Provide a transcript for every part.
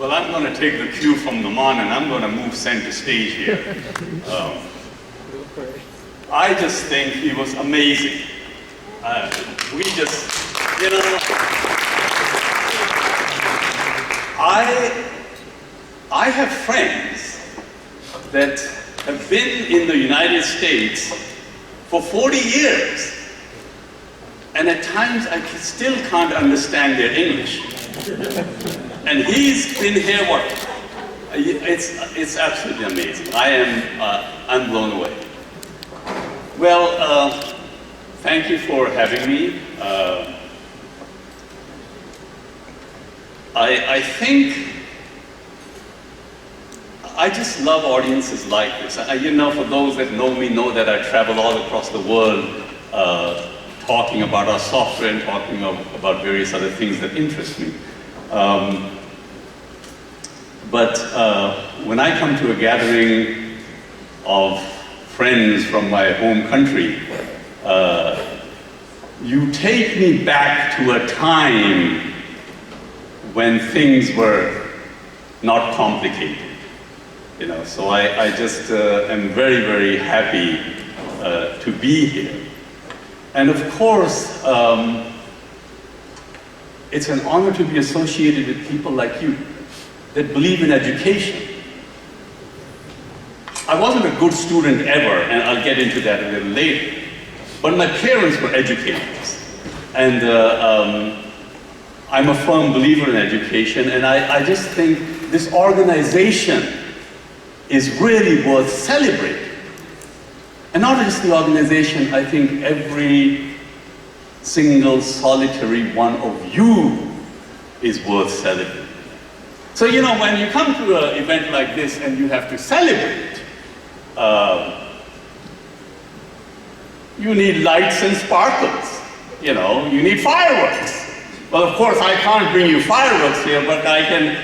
Well, I'm going to take the cue from Naman and I'm going to move center stage here. I just think he was amazing. We just, you know, I have friends that have been in the United States for 40 years. And at times I still can't understand their English. And he's been here, what? It's absolutely amazing. I'm blown away. Well, thank you for having me. I think I just love audiences like this. You know, for those that know me, know that I travel all across the world talking about our software and talking about various other things that interest me. But when I come to a gathering of friends from my home country, you take me back to a time when things were not complicated. You know, so I just am very, very happy to be here. And of course, it's an honor to be associated with people like you that believe in education. I wasn't a good student ever, and I'll get into that a little later, but my parents were educators. And I'm a firm believer in education, and I just think this organization is really worth celebrating. And not just the organization, I think every single solitary one of you is worth celebrating. So, you know, when you come to an event like this and you have to celebrate, you need lights and sparkles, you know, you need fireworks. Well, of course, I can't bring you fireworks here, but I can,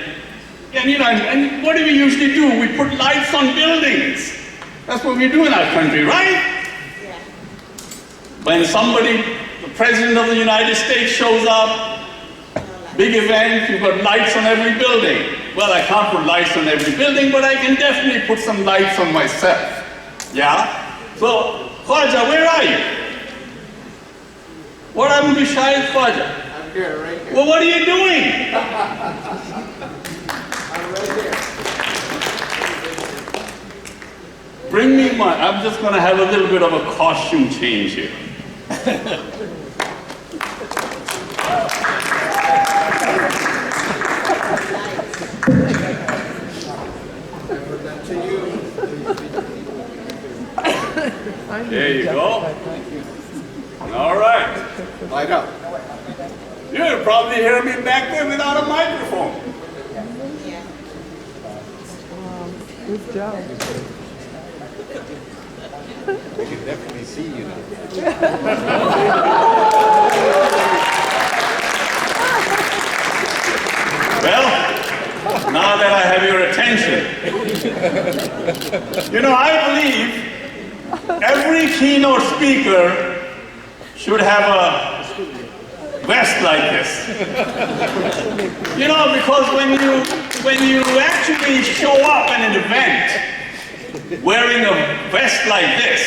and you know, and what do we usually do? We put lights on buildings. That's what we do in our country, right? Yeah. When somebody, the President of the United States shows up, big event, you've got lights on every building. Well, I can't put lights on every building, but I can definitely put some lights on myself. Yeah? So, Khwaja, where are you? What happened to Shahid Khwaja? I'm here, right here. Well, what are you doing? I'm right here. Bring me one. I'm just going to have a little bit of a costume change here. There you go. All right. Light up. You'll probably hear me back there without a microphone. Good job. We can definitely see you now. Well, now that I have your attention, you know, I believe every keynote speaker should have a vest like this. You know, because when you actually show up at an event wearing a vest like this,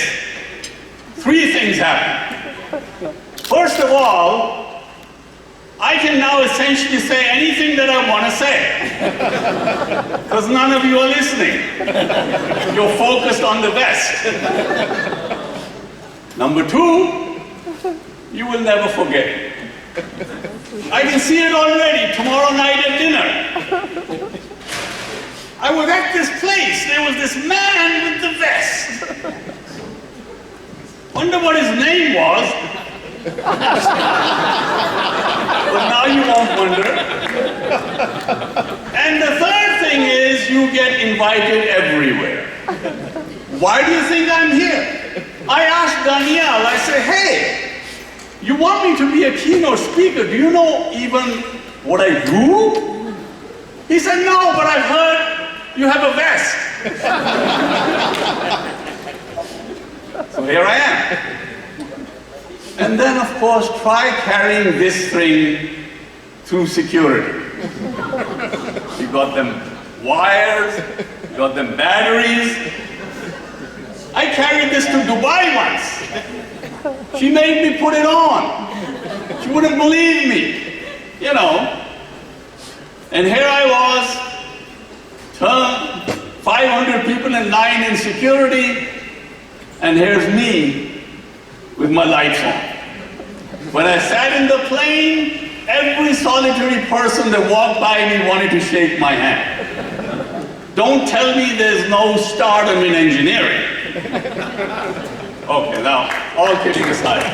three things happen. First of all, I can now essentially say anything that I want to say. Because none of you are listening. You're focused on the vest. Number two, you will never forget. I can see it already tomorrow night at dinner. I was at this place, there was this man with the vest. Wonder what his name was. But now you won't wonder. And the third thing is you get invited everywhere. Why do you think I'm here? I asked Danielle, I said, hey, you want me to be a keynote speaker? Do you know even what I do? He said, no, but I've heard you have a vest. So here I am. And then, of course, try carrying this thing through security. got them wires, got them batteries. I carried this to Dubai once. She made me put it on. She wouldn't believe me, you know. And here I was, 500 people in line in security, and here's me with my lights on. When I sat in the plane, every solitary person that walked by me wanted to shake my hand. Don't tell me there's no stardom in engineering. Okay, now, all kidding aside.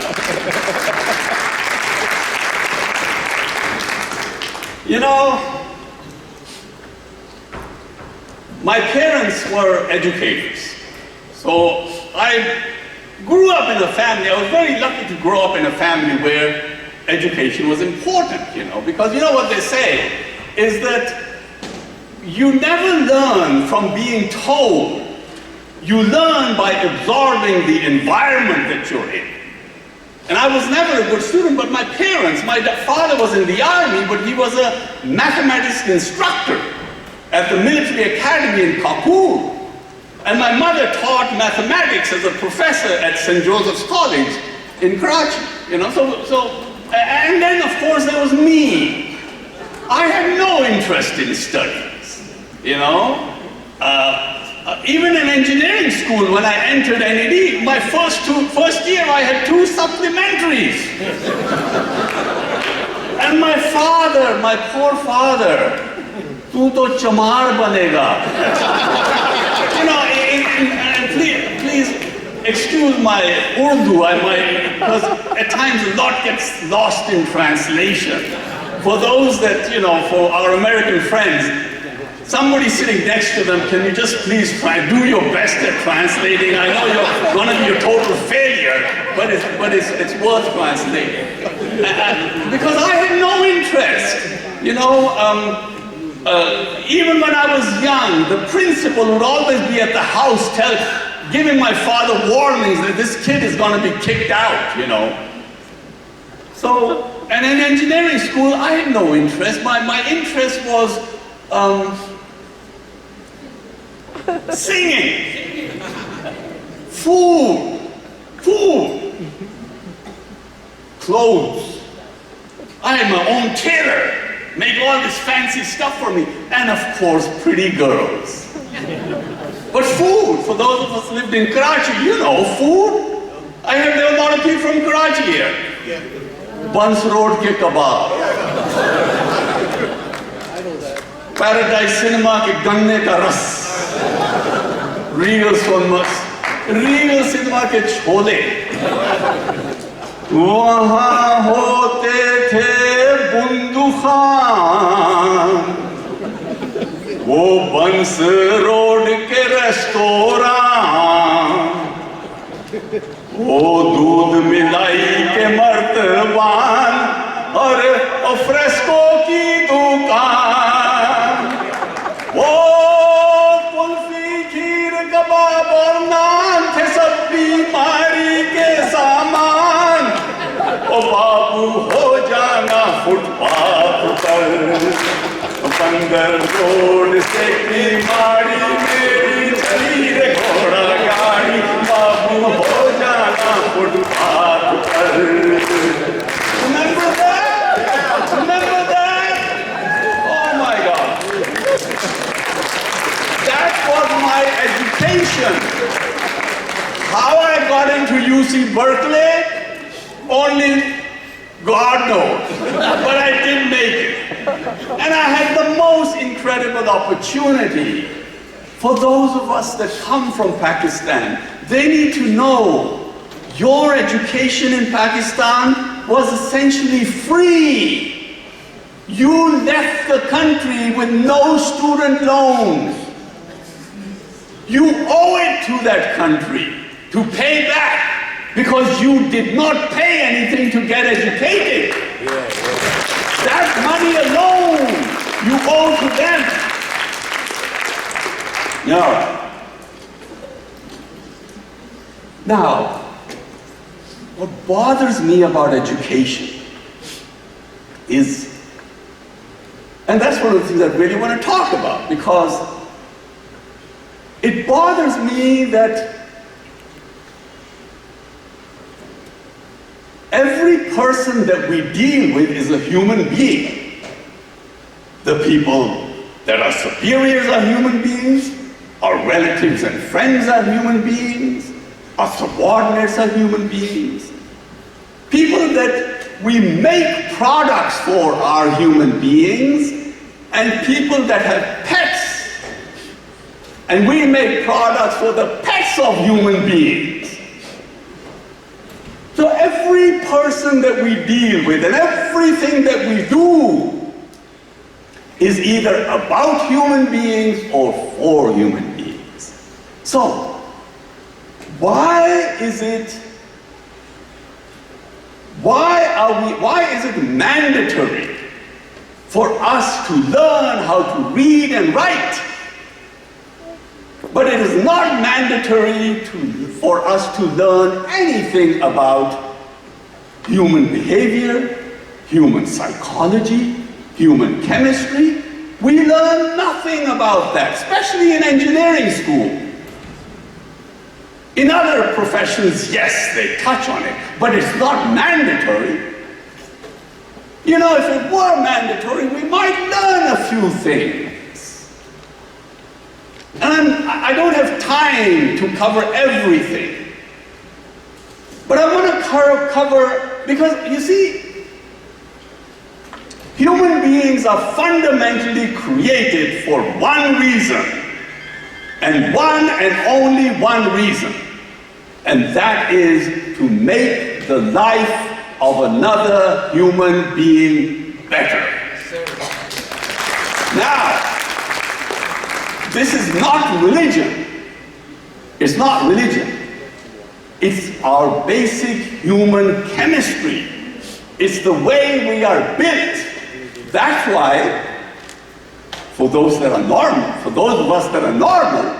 You know, my parents were educators. So I grew up in a family, I was very lucky to grow up in a family where education was important, you know, because you know what they say is that you never learn from being told. You learn by absorbing the environment that you're in. And I was never a good student, but my parents, my father was in the army, but he was a mathematics instructor at the military academy in Kabul. And my mother taught mathematics as a professor at St. Joseph's College in Karachi, you know, and then of course there was me. I had no interest in studies, you know. Even in engineering school, when I entered NED, my first year I had 2 supplementaries. And my father, my poor father, tu to chamar banega. You know, please excuse my Urdu, because at times a lot gets lost in translation. For those that, you know, for our American friends, somebody sitting next to them, can you just please do your best at translating? I know you're going to be a total failure, but it's worth translating. Because I had no interest, you know. Even when I was young, the principal would always be at the house giving my father warnings that this kid is going to be kicked out, you know. So, and in engineering school, I had no interest. My interest was singing, food, clothes. I had my own tailor. Make all this fancy stuff for me, and of course, pretty girls. But food, for those of us who lived in Karachi, you know, food. I heard there are a lot of people from Karachi here. Bans Road ke kebab. Paradise Cinema ke ganne ka ras. Real cinema ke chole. वहाँ होते थे बुंदू खान, वो बंस road के restaurant, वो दूध मिलाई के मर्तबान और फ्रेस्को की दुकान, वो कुल्फी खीर कबाब और नान थे सब बीमारी के सामान। ओ बाबू हो जाना फुटपाथ पर, बंदर रोड से बीमारी मेरी चली रे घोड़ा गाड़ी, बाबू हो जाना फुटपाथ पर। Remember that? Remember that? Oh my God. That was my education. How I got into UC Berkeley, only God knows, but I did make it. And I had the most incredible opportunity. For those of us that come from Pakistan, they need to know your education in Pakistan was essentially free. You left the country with no student loans. You owe it to that country to pay back, because you did not pay anything to get educated. That money alone you owe to them. Now, what bothers me about education is, And that's one of the things I really want to talk about, because it bothers me that every person that we deal with is a human being. The people that are superiors are human beings, our relatives and friends are human beings, our subordinates are human beings. People that we make products for are human beings, and people that have pets, and we make products for the pets of human beings. So every person that we deal with and everything that we do is either about human beings or for human beings. So, why is it mandatory for us to learn how to read and write? But it is not mandatory for us to learn anything about human behavior, human psychology, human chemistry. We learn nothing about that, especially in engineering school. In other professions, yes, they touch on it, but it's not mandatory. You know, if it were mandatory, we might learn a few things. And I don't have time to cover everything. But I want to cover, because you see, human beings are fundamentally created for one reason, and one and only one reason, and that is to make the life of another human being better. Now, this is not religion. It's not religion. It's our basic human chemistry. It's the way we are built. That's why, for those that are normal, for those of us that are normal,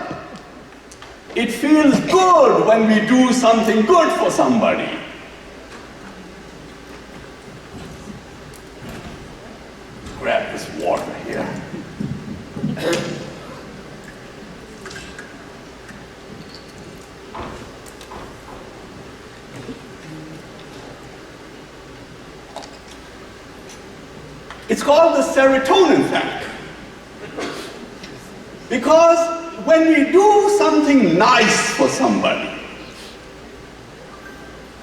it feels good when we do something good for somebody. Grab this water here. It's called the serotonin factor. Because when we do something nice for somebody,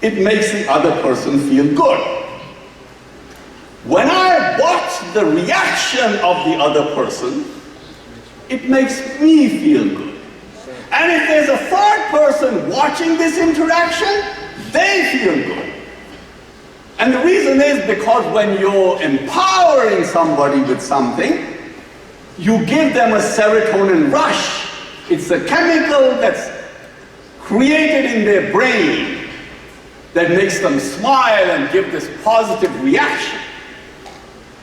it makes the other person feel good. When I watch the reaction of the other person, it makes me feel good. And if there's a third person watching this interaction, they feel good. And the reason is because when you're empowering somebody with something, you give them a serotonin rush. It's a chemical that's created in their brain that makes them smile and give this positive reaction.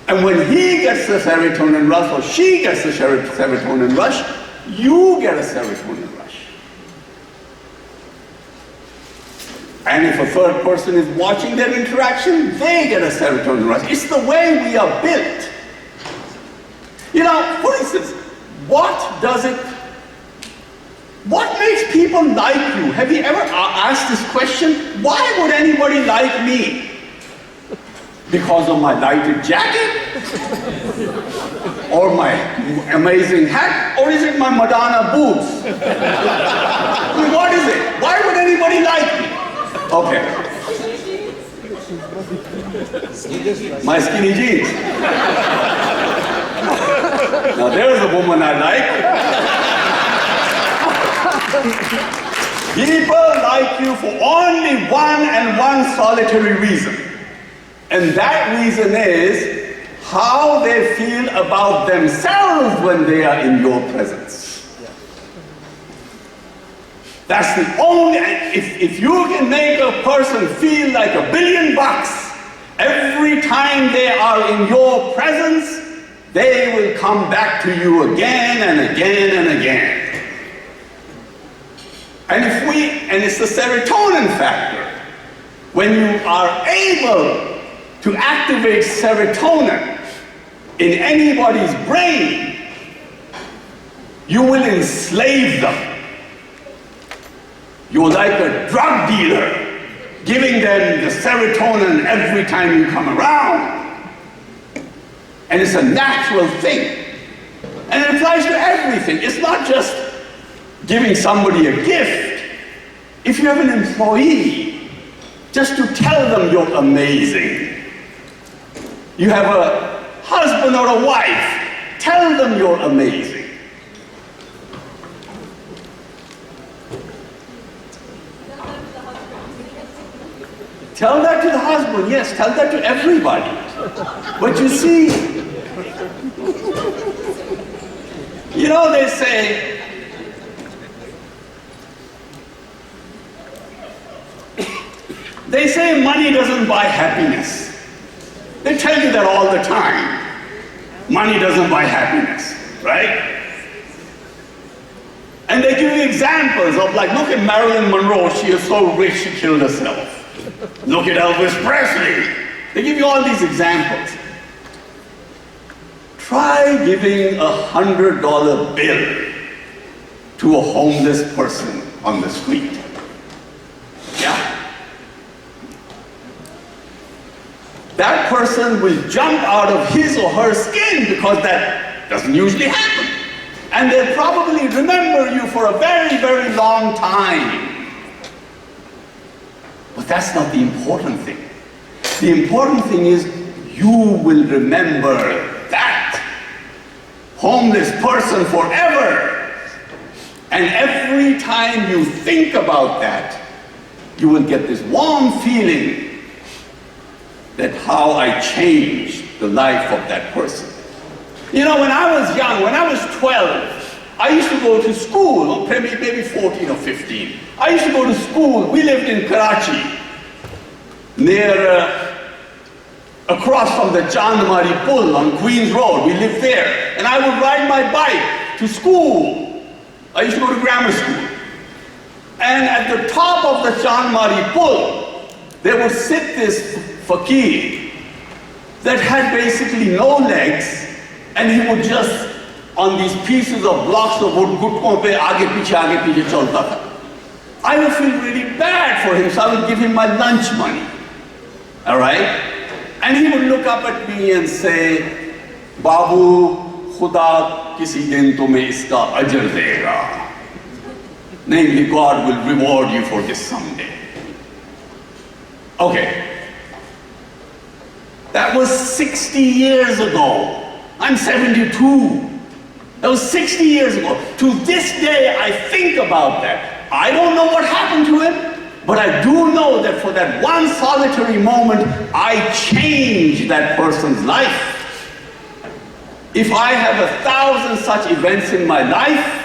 And when he gets the serotonin rush or she gets the serotonin rush, you get a serotonin rush. And if a third person is watching their interaction, they get a serotonin rush. It's the way we are built. You know, for instance, what makes people like you? Have you ever asked this question? Why would anybody like me? Because of my lighted jacket? Or my amazing hat? Or is it my Madonna boobs? I mean, what is it? Why would anybody like me? Okay. My skinny jeans. Now there's a woman I like. People like you for only one and one solitary reason. And that reason is how they feel about themselves when they are in your presence. That's the only, if you can make a person feel like $1 billion every time they are in your presence, they will come back to you again and again and again. And it's the serotonin factor. When you are able to activate serotonin, in anybody's brain, you will enslave them. You're like a drug dealer, giving them the serotonin every time you come around. And it's a natural thing. And it applies to everything. It's not just giving somebody a gift. If you have an employee, just to tell them you're amazing. You have a husband or a wife, tell them you're amazing. Tell that to the husband, yes, tell that to everybody. But you see, you know, they say money doesn't buy happiness. They tell you that all the time. Money doesn't buy happiness, right? And they give you examples of, like, look at Marilyn Monroe, she is so rich she killed herself. Look at Elvis Presley. They give you all these examples. Try giving $100 bill to a homeless person on the street. Yeah? That person will jump out of his or her skin, because that doesn't usually happen. And they'll probably remember you for a very, very long time. But that's not the important thing. The important thing is you will remember that homeless person forever. And every time you think about that, you will get this warm feeling that how I changed the life of that person. You know, when I was young, when I was 12, I used to go to school, maybe 14 or 15. I used to go to school. We lived in Karachi, near, across from the Chandmari Pull on Queens Road. We lived there. And I would ride my bike to school. I used to go to grammar school. And at the top of the Chandmari Pull, there would sit this fakir that had basically no legs, and he would just, on these pieces of blocks of wood, gutton pe aage piche chalta tha. I would feel really bad for him, so I would give him my lunch money. All right? And he would look up at me and say, Babu, Khuda kisi din tumhe iska ajr dega. Namely, God will reward you for this someday. Okay. That was 60 years ago. I'm 72. That was 60 years ago. To this day, I think about that. I don't know what happened to him, but I do know that for that one solitary moment, I changed that person's life. If I have 1,000 such events in my life,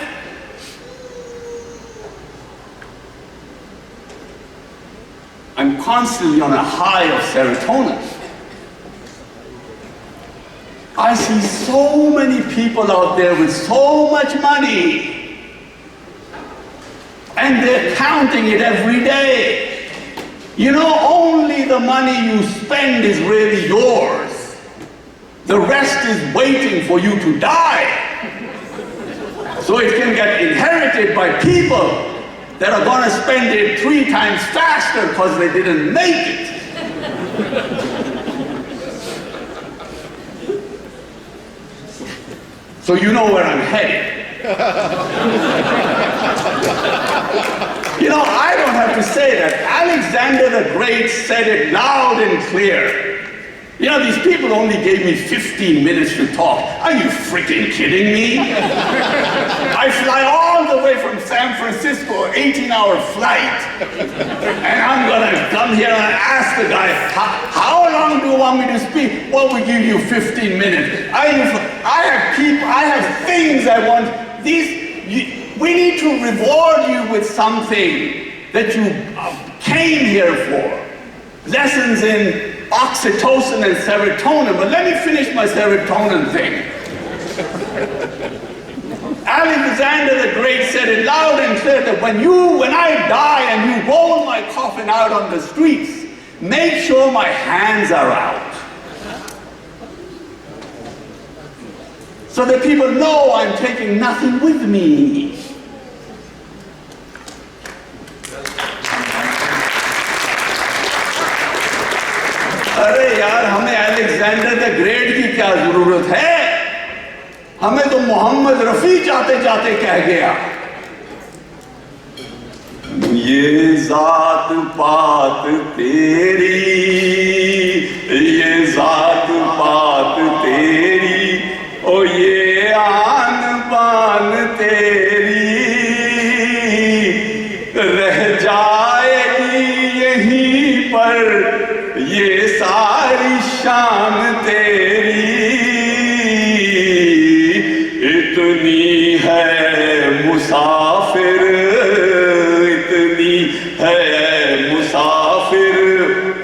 I'm constantly on a high of serotonin. I see so many people out there with so much money, and they're counting it every day. You know, only the money you spend is really yours. The rest is waiting for you to die, so it can get inherited by people that are going to spend it 3 times faster because they didn't make it. So you know where I'm headed. You know, I don't have to say that. Alexander the Great said it loud and clear. You know, these people only gave me 15 minutes to talk. Are you freaking kidding me? I fly all the way from San Francisco, 18-hour flight. And I'm gonna come here and ask the guy, how long do you want me to speak? Well, we give you 15 minutes. I have things I want. We need to reward you with something that you came here for. Lessons in oxytocin and serotonin, but let me finish my serotonin thing. Alexander the Great said it loud and clear that when I die and you roll my coffin out on the streets, make sure my hands are out. so that people know I'm taking nothing with me. अरे यार, हमें Alexander the great की क्या जरूरत है? हमें तो मोहम्मद रफी जाते जाते कह गया, ये जात पात तेरी, ये जात पात तेरी, ओ ये आन बान तेरी, रह जाएगी यहीं पर ये सारी शान तेरी, इतनी है मुसाफिर, इतनी है मुसाफिर,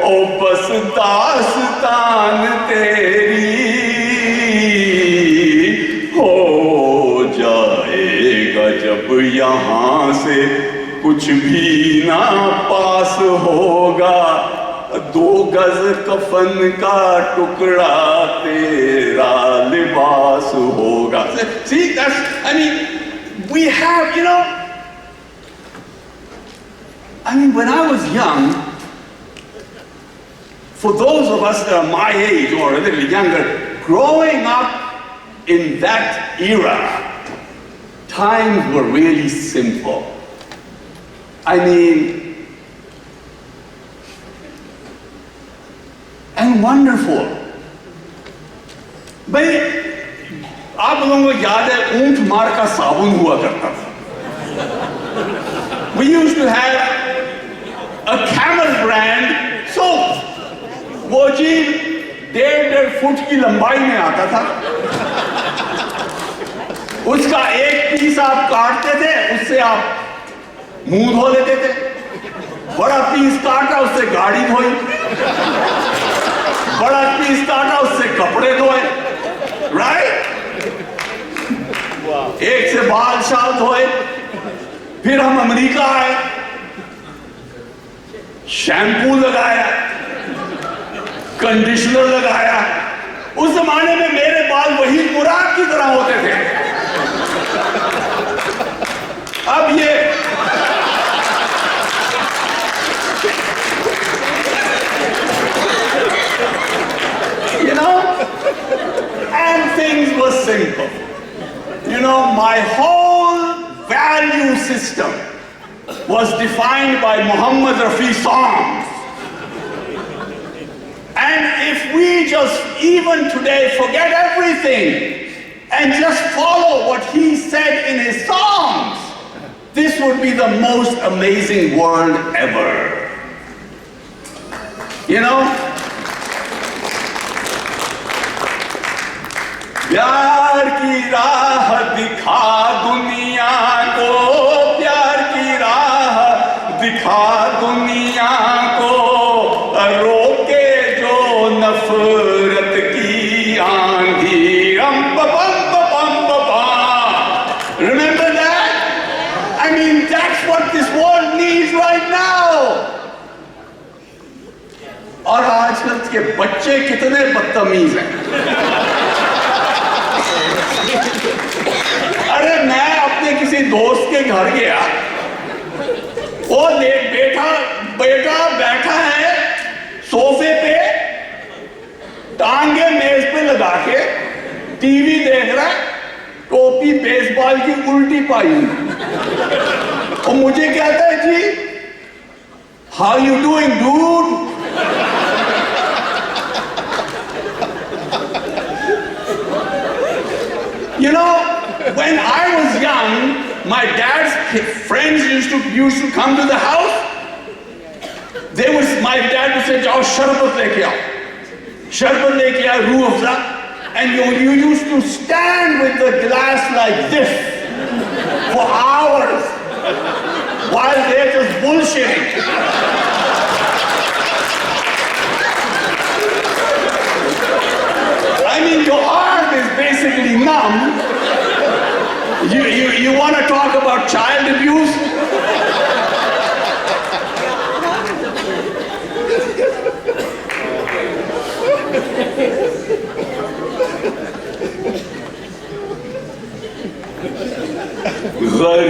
ओ बस दास्तान तेरी, हो जाएगा जब यहाँ से कुछ भी ना पास होगा, 2 गज कफन का टुकड़ा तेरा लिबास होगा. See, that's, I mean, we have, when I was young, for those of us that are my age or a little younger, growing up in that era, times were really simple. I mean, and wonderful. भाई, आप लोगों को याद है ऊंट मार का साबुन हुआ करता था. We used to have a camel brand soap. वो जी 1.5 फुट की लंबाई में आता था. उसका एक पीस आप काटते थे, उससे आप मुंह धो लेते थे. बड़ा पीस काटा, उससे गाड़ी धोई. बड़ा पीस काटा, उससे कपड़े धोए. राइट? एक से बाल शाल धोए. फिर हम अमेरिका आए, शैम्पू लगाया, कंडीशनर लगाया. उस जमाने में मेरे बाल वही बुराक की तरह होते थे. अब ये and things were simple. My whole value system was defined by Muhammad Rafi songs. And if we just, even today, forget everything and just follow what he said in his songs, this would be the most amazing world ever. प्यार की राह दिखा दुनिया को, प्यार की राह दिखा दुनिया को, रोके जो नफरत की आंधी. Remember that? I mean, that's what this world needs right now. और आजकल के बच्चे कितने बदतमीज हैं. अरे मैं अपने किसी दोस्त के घर गया, वो बेटा बैठा है सोफे पे, टांगे मेज पे लगा के टीवी देख रहा है, टोपी बेसबॉल की उल्टी पाई. और मुझे कहता है, जी how you doing dude? When I was young, my dad's friends used to come to the house. My dad would say, "Jao sharbat leke aao, sharbat leke aao, Rooh Afza." And you used to stand with the glass like this for hours while they're just bullshitting. I mean, your arm is basically numb. You want to talk about child abuse?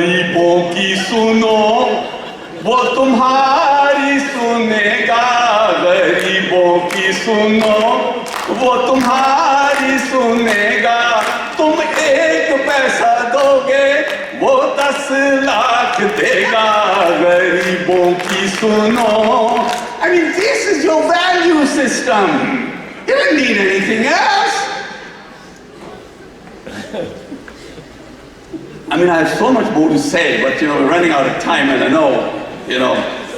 गरीबों की सुनो वो तुम्हारी सुनेगा, गरीबों की सुनो वो तुम्हारी सुनेगा, तुम 1 पैसा दोगे वो 10 लाख देगा, गरीबों की सुनो. I mean, this is your value system. You don't need anything else. I mean, I have so much more to say, but we're running out of time, and I know,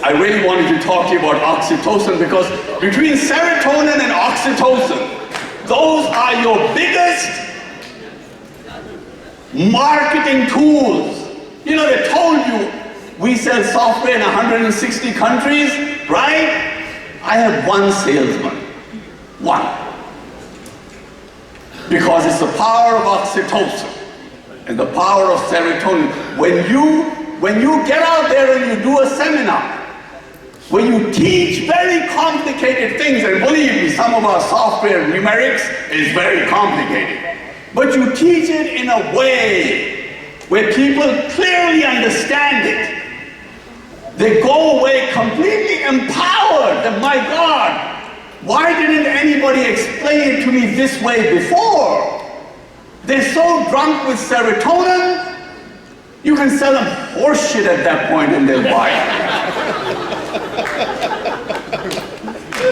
I really wanted to talk to you about oxytocin, because between serotonin and oxytocin, those are your biggest marketing tools. They told you we sell software in 160 countries, right? I have one salesman, one. Because it's the power of oxytocin and the power of serotonin. When you get out there and you do a seminar, when you teach very complicated things, and believe me, some of our software numerics is very complicated, but you teach it in a way where people clearly understand it. They go away completely empowered, and my God, why didn't anybody explain it to me this way before? They're so drunk with serotonin, you can sell them horse shit at that point and they'll buy it.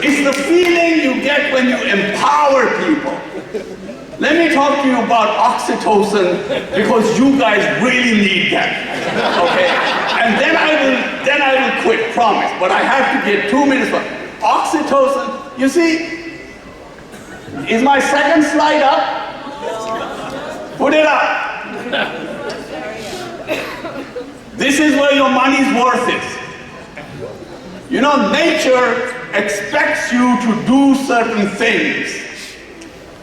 It's the feeling you get when you empower people. Let me talk to you about oxytocin, because you guys really need that, okay? And then I will quit, promise. But I have to get 2 minutes for oxytocin. You see, is my second slide up? Put it up. This is where your money's worth is. Nature expects you to do certain things.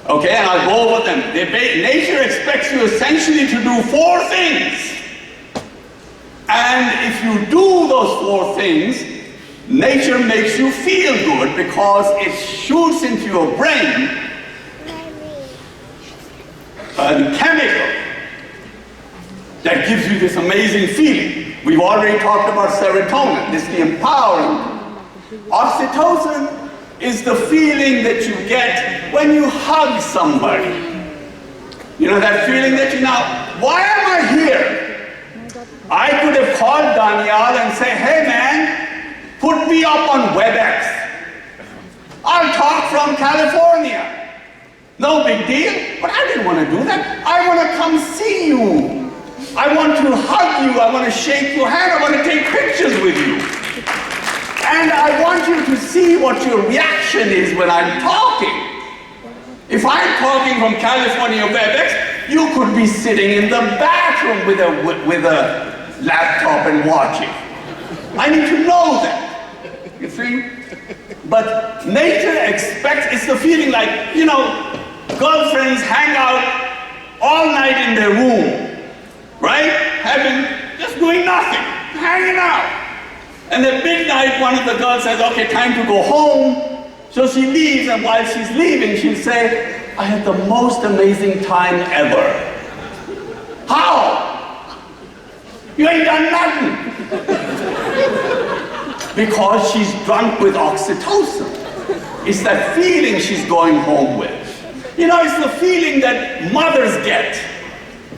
Okay, and I'll go over them. Nature expects you essentially to do 4 things. And if you do those 4 things, nature makes you feel good, because it shoots into your brain a chemical that gives you this amazing feeling. We've already talked about serotonin. This is the empowering. Oxytocin is the feeling that you get when you hug somebody. That feeling that why am I here? I could have called Daniel and say, hey man, put me up on WebEx. I'll talk from California. No big deal, but I didn't want to do that. I want to come see you. I want to hug you. I want to shake your hand. I want to take pictures with you. And I want you to see what your reaction is when I'm talking. If I'm talking from California WebEx, you could be sitting in the bathroom with a laptop and watching. I need to know that. You see? But nature expects, it's the feeling like, girlfriends hang out all night in their room, right? Just doing nothing, hanging out. And at midnight, one of the girls says, okay, time to go home. So she leaves, and while she's leaving, she'll say, I had the most amazing time ever. How? You ain't done nothing. Because she's drunk with oxytocin. It's that feeling she's going home with. It's the feeling that mothers get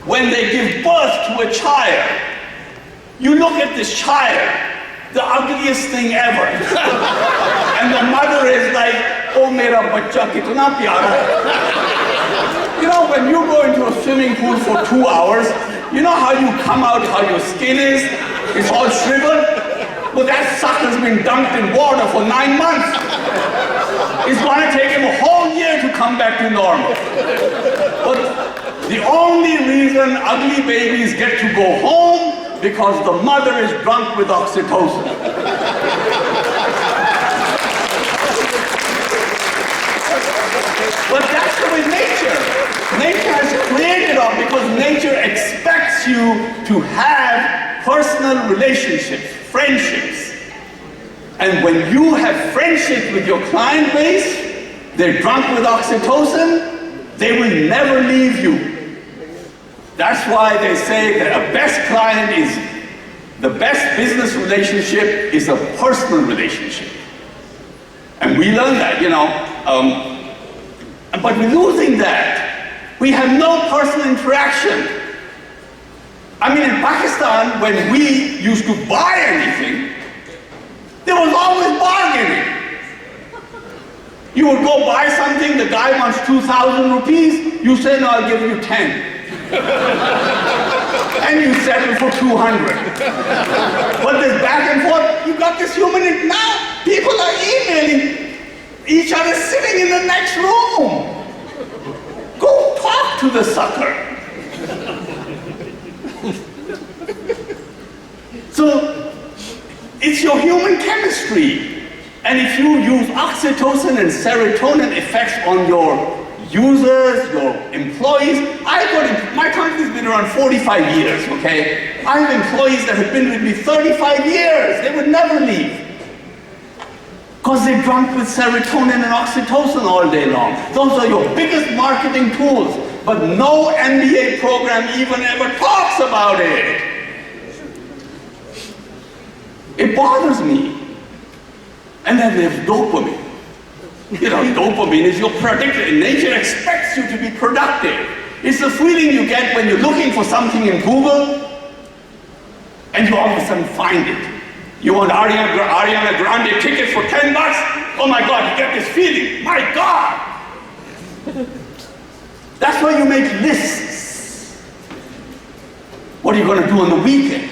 when they give birth to a child. You look at this child, the ugliest thing ever. And the mother is like, oh, mera bacha kitna pyara. When you go into a swimming pool for 2 hours, you know how you come out, how your skin is? It's all shriveled. Well, that sucker's been dunked in water for 9 months. It's going to take him a whole year to come back to normal. But the only reason ugly babies get to go home because the mother is drunk with oxytocin. But that's the way nature has created us, because nature expects you to have personal relationships, friendships. And when you have friendships with your client base, they're drunk with oxytocin, they will never leave you. That's why they say that a best client is, the best business relationship is a personal relationship. And we learn that, but we're losing that. We have no personal interaction. I mean, in Pakistan, when we used to buy anything, there was always bargaining. You would go buy something, the guy wants 2,000 rupees, you say, no, I'll give you 10. And you settle for 200. But this back and forth, you got this human, now people are emailing each other sitting in the next room. Go talk to the sucker. So, it's your human chemistry. And if you use oxytocin and serotonin effects on your users, your employees, my company's been around 45 years, okay? I have employees that have been with me 35 years. They would never leave. Because they're drunk with serotonin and oxytocin all day long. Those are your biggest marketing tools. But no MBA program even ever talks about it. It bothers me. And then there's dopamine. Dopamine is your predictor. Nature expects you to be productive. It's the feeling you get when you're looking for something in Google and you all of a sudden find it. You want Ariana Grande tickets for $10? Oh my God, you get this feeling. My God! That's why you make lists. What are you going to do on the weekend?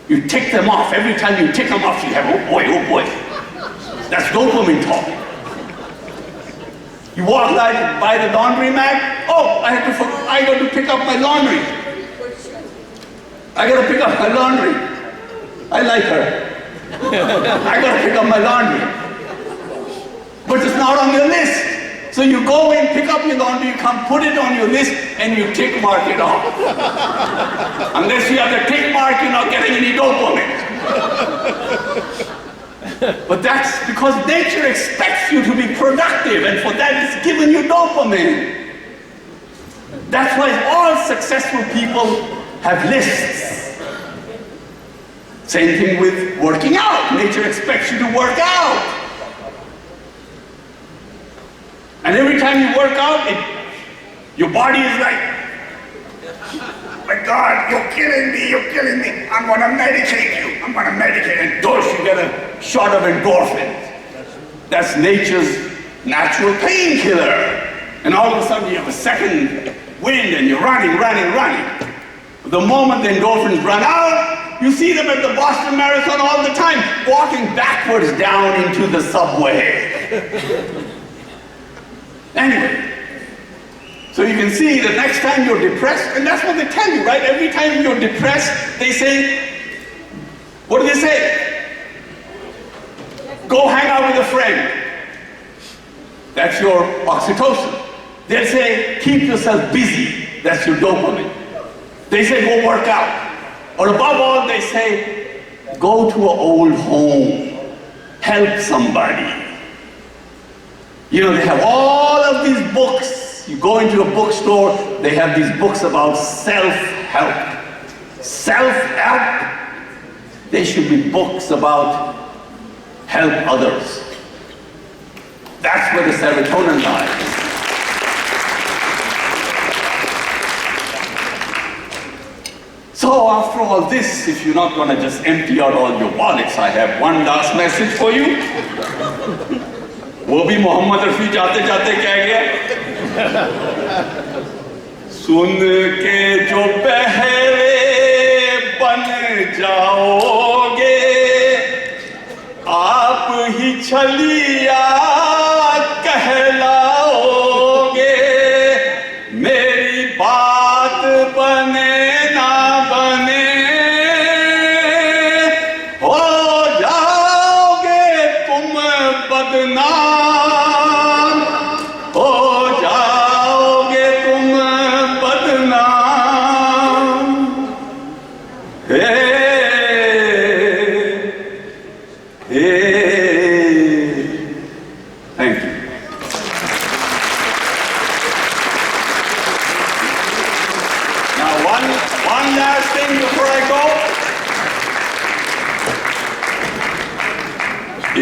You tick them off. Every time you tick them off, you have, oh boy. That's dopamine talking. You walk by the laundromat. Oh, I got to pick up my laundry. I got to pick up my laundry. I like her. I got to pick up my laundry. But it's not on your list. So you go in, pick up your laundry, you come put it on your list, and you tick mark it off. Unless you have the tick mark, you're not getting any dopamine. But that's because nature expects you to be productive, and for that it's given you dopamine. That's why all successful people have lists. Same thing with working out. Nature expects you to work out. And every time you work out, your body is like, my God, you're killing me, I'm gonna medicate you, and dose, you get a shot of endorphins. That's nature's natural painkiller. And all of a sudden you have a second wind and you're running. The moment the endorphins run out, you see them at the Boston Marathon all the time, walking backwards down into the subway. Anyway, so you can see that next time you're depressed, and that's what they tell you, right? Every time you're depressed, they say, what do they say? Go hang out with a friend. That's your oxytocin. They'll say, keep yourself busy. That's your dopamine. They say, go work out. Or above all, they say, go to an old home. Help somebody. They have all of these books. You go into a bookstore, they have these books about self-help. Self-help? They should be books about help others. That's where the serotonin lies. So after all this, if you're not going to just empty out all your wallets, I have one last message for you. वो भी मोहम्मद रफी जाते जाते कह गया, सुन के जो पहरे बन जाओगे, आप ही छलिया कहलाओगे, मेरी बात बने ना बने, हो जाओगे तुम बदनाम,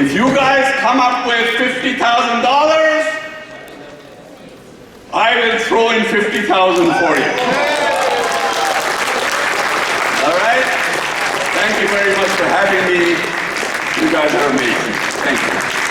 If you guys come up with $50,000, I will throw in $50,000 for you. All right? Thank you very much for having me. You guys are amazing. Thank you.